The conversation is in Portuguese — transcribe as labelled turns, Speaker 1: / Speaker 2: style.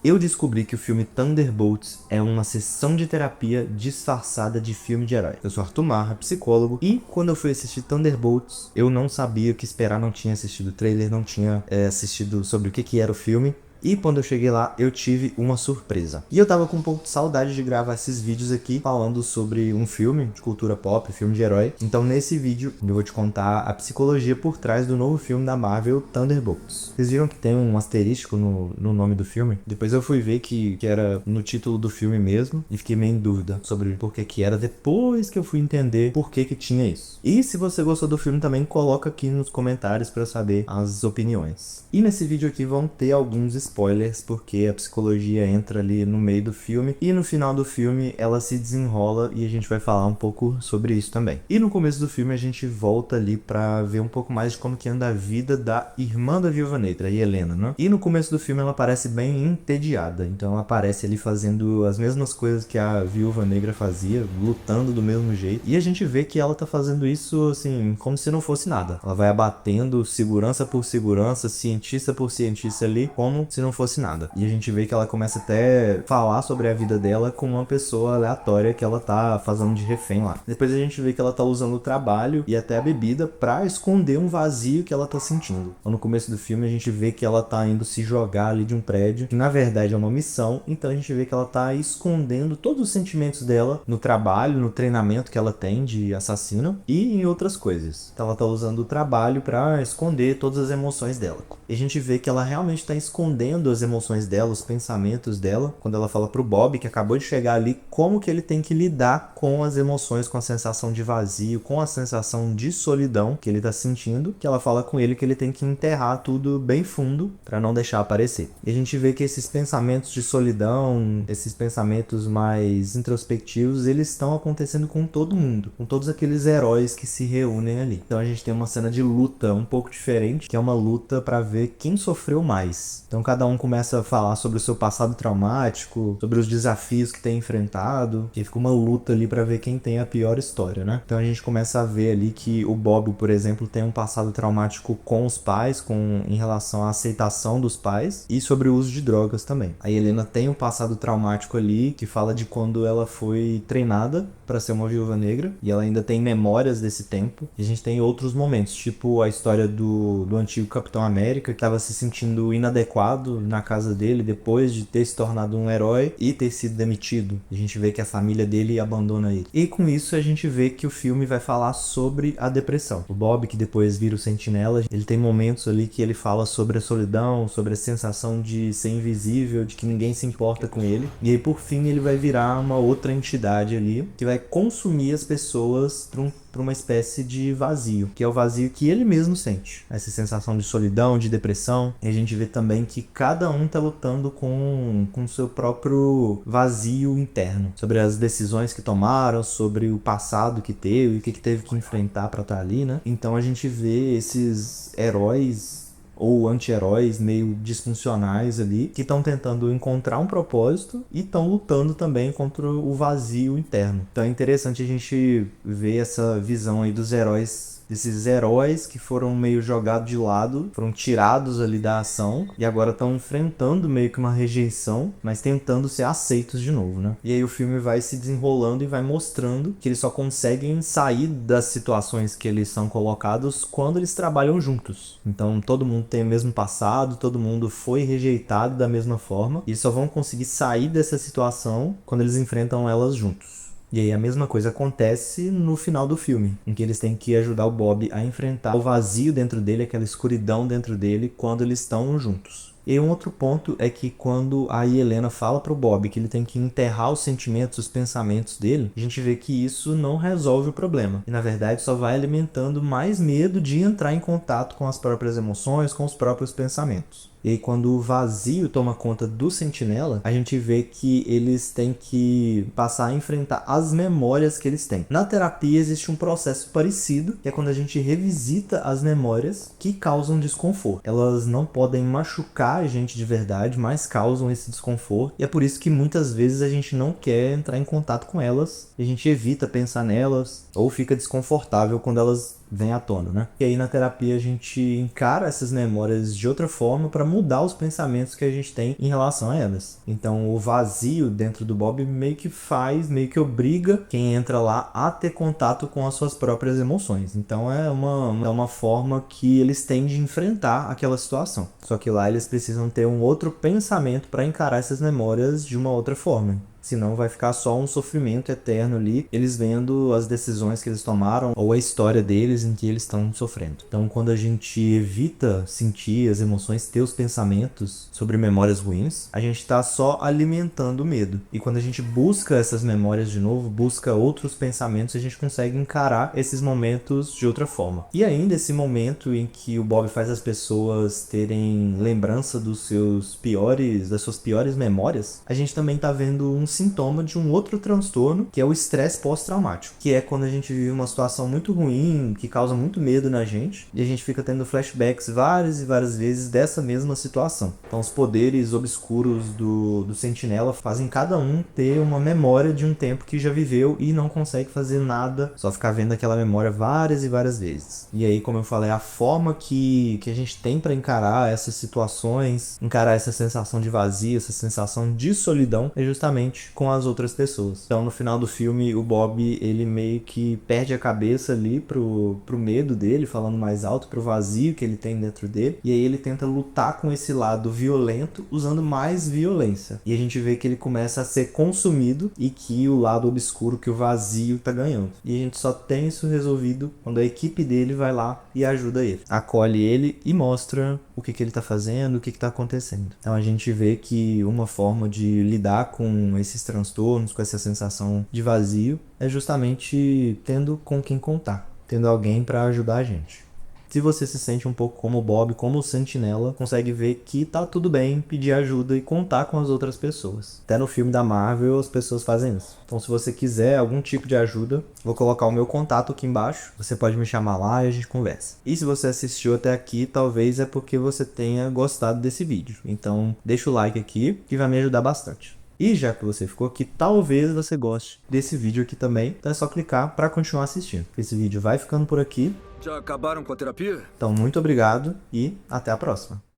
Speaker 1: Eu descobri que o filme Thunderbolts é uma sessão de terapia disfarçada de filme de herói. Eu sou Arthur Marra, psicólogo, e quando eu fui assistir Thunderbolts, eu não sabia o que esperar, não tinha assistido o trailer, não tinha assistido sobre o que era o filme. E quando eu cheguei lá, eu tive uma surpresa. E eu tava com um pouco de saudade de gravar esses vídeos aqui, falando sobre um filme de cultura pop, filme de herói. Então nesse vídeo, eu vou te contar a psicologia por trás do novo filme da Marvel, Thunderbolts. Vocês viram que tem um asterístico no nome do filme? Depois eu fui ver que era no título do filme mesmo, e fiquei meio em dúvida sobre por que era, depois que eu fui entender por que tinha isso. E se você gostou do filme também, coloca aqui nos comentários pra eu saber as opiniões. E nesse vídeo aqui vão ter alguns spoilers, porque a psicologia entra ali no meio do filme e no final do filme ela se desenrola e a gente vai falar um pouco sobre isso também. E no começo do filme a gente volta ali pra ver um pouco mais de como que anda a vida da irmã da Viúva Negra, a Helena, né? E no começo do filme ela parece bem entediada, então ela aparece ali fazendo as mesmas coisas que a Viúva Negra fazia, lutando do mesmo jeito. E a gente vê que ela tá fazendo isso assim, como se não fosse nada. Ela vai abatendo segurança por segurança, cientista por cientista ali, como se não fosse nada. E a gente vê que ela começa até a falar sobre a vida dela com uma pessoa aleatória que ela tá fazendo de refém lá. Depois a gente vê que ela tá usando o trabalho e até a bebida pra esconder um vazio que ela tá sentindo. Então, no começo do filme a gente vê que ela tá indo se jogar ali de um prédio, que na verdade é uma missão. Então a gente vê que ela tá escondendo todos os sentimentos dela no trabalho, no treinamento que ela tem de assassino e em outras coisas. Então ela tá usando o trabalho pra esconder todas as emoções dela. E a gente vê que ela realmente tá escondendo as emoções dela, os pensamentos dela, quando ela fala pro Bob, que acabou de chegar ali, como que ele tem que lidar com as emoções, com a sensação de vazio, com a sensação de solidão que ele tá sentindo, que ela fala com ele que ele tem que enterrar tudo bem fundo para não deixar aparecer. E a gente vê que esses pensamentos de solidão, esses pensamentos mais introspectivos, eles estão acontecendo com todo mundo, com todos aqueles heróis que se reúnem ali. Então a gente tem uma cena de luta um pouco diferente, que é uma luta para ver quem sofreu mais. Então cada um começa a falar sobre o seu passado traumático, sobre os desafios que tem enfrentado, e fica uma luta ali para ver quem tem a pior história, né? Então a gente começa a ver ali que o Bob, por exemplo, tem um passado traumático com os pais, em relação à aceitação dos pais, e sobre o uso de drogas também. A Helena tem um passado traumático ali, que fala de quando ela foi treinada para ser uma viúva negra, e ela ainda tem memórias desse tempo. E a gente tem outros momentos, tipo a história do antigo Capitão América, que estava se sentindo inadequado na casa dele depois de ter se tornado um herói e ter sido demitido. A gente vê que a família dele abandona ele. E com isso a gente vê que o filme vai falar sobre a depressão. O Bob, que depois vira o Sentinela, ele tem momentos ali que ele fala sobre a solidão, sobre a sensação de ser invisível, de que ninguém se importa com ele. E aí por fim ele vai virar uma outra entidade ali, que vai consumir as pessoas para uma espécie de vazio, que é o vazio que ele mesmo sente. Essa sensação de solidão, de depressão. E a gente vê também que cada um tá lutando com seu próprio vazio interno, sobre as decisões que tomaram, sobre o passado que teve, o que teve que enfrentar para estar ali, né? Então a gente vê esses heróis ou anti-heróis meio disfuncionais ali, que estão tentando encontrar um propósito e estão lutando também contra o vazio interno. Então é interessante a gente ver essa visão aí dos heróis, desses heróis que foram meio jogados de lado, foram tirados ali da ação e agora estão enfrentando meio que uma rejeição, mas tentando ser aceitos de novo, né? E aí o filme vai se desenrolando e vai mostrando que eles só conseguem sair das situações que eles são colocados quando eles trabalham juntos. Então todo mundo tem o mesmo passado, todo mundo foi rejeitado da mesma forma e eles só vão conseguir sair dessa situação quando eles enfrentam elas juntos. E aí a mesma coisa acontece no final do filme, em que eles têm que ajudar o Bob a enfrentar o vazio dentro dele, aquela escuridão dentro dele, quando eles estão juntos. E um outro ponto é que quando a Helena fala pro Bob que ele tem que enterrar os sentimentos, os pensamentos dele, a gente vê que isso não resolve o problema. E na verdade só vai alimentando mais medo de entrar em contato com as próprias emoções, com os próprios pensamentos. E aí, quando o vazio toma conta do Sentinela, a gente vê que eles têm que passar a enfrentar as memórias que eles têm. Na terapia existe um processo parecido, que é quando a gente revisita as memórias que causam desconforto. Elas não podem machucar a gente de verdade, mas causam esse desconforto. E é por isso que muitas vezes a gente não quer entrar em contato com elas, e a gente evita pensar nelas, ou fica desconfortável quando elas vem à tona, né? E aí na terapia a gente encara essas memórias de outra forma para mudar os pensamentos que a gente tem em relação a elas. Então o vazio dentro do Bob meio que obriga quem entra lá a ter contato com as suas próprias emoções. Então é uma forma que eles têm de enfrentar aquela situação. Só que lá eles precisam ter um outro pensamento para encarar essas memórias de uma outra forma. Senão vai ficar só um sofrimento eterno ali, eles vendo as decisões que eles tomaram ou a história deles em que eles estão sofrendo. Então quando a gente evita sentir as emoções, ter os pensamentos sobre memórias ruins, a gente está só alimentando o medo. E quando a gente busca essas memórias de novo, busca outros pensamentos, a gente consegue encarar esses momentos de outra forma. E ainda esse momento em que o Bob faz as pessoas terem lembrança das suas piores memórias, a gente também está vendo um sintoma de um outro transtorno, que é o estresse pós-traumático, que é quando a gente vive uma situação muito ruim, que causa muito medo na gente, e a gente fica tendo flashbacks várias e várias vezes dessa mesma situação. Então os poderes obscuros do Sentinela fazem cada um ter uma memória de um tempo que já viveu e não consegue fazer nada, só ficar vendo aquela memória várias e várias vezes. E aí, como eu falei, a forma que a gente tem para encarar essas situações, encarar essa sensação de vazio, essa sensação de solidão, é justamente com as outras pessoas. Então no final do filme o Bob ele meio que perde a cabeça ali pro medo dele, falando mais alto, pro vazio que ele tem dentro dele, e aí ele tenta lutar com esse lado violento usando mais violência, e a gente vê que ele começa a ser consumido e que o lado obscuro, que o vazio tá ganhando, e a gente só tem isso resolvido quando a equipe dele vai lá e ajuda ele, acolhe ele e mostra o que ele tá fazendo, o que tá acontecendo. Então a gente vê que uma forma de lidar com esses transtornos, com essa sensação de vazio, é justamente tendo com quem contar, tendo alguém para ajudar a gente. Se você se sente um pouco como o Bob, como o Sentinela, consegue ver que tá tudo bem pedir ajuda e contar com as outras pessoas. Até no filme da Marvel as pessoas fazem isso. Então se você quiser algum tipo de ajuda, vou colocar o meu contato aqui embaixo. Você pode me chamar lá e a gente conversa. E se você assistiu até aqui, talvez é porque você tenha gostado desse vídeo. Então deixa o like aqui que vai me ajudar bastante. E já que você ficou aqui, talvez você goste desse vídeo aqui também. Então é só clicar para continuar assistindo. Esse vídeo vai ficando por aqui.
Speaker 2: Já acabaram com a terapia?
Speaker 1: Então muito obrigado e até a próxima.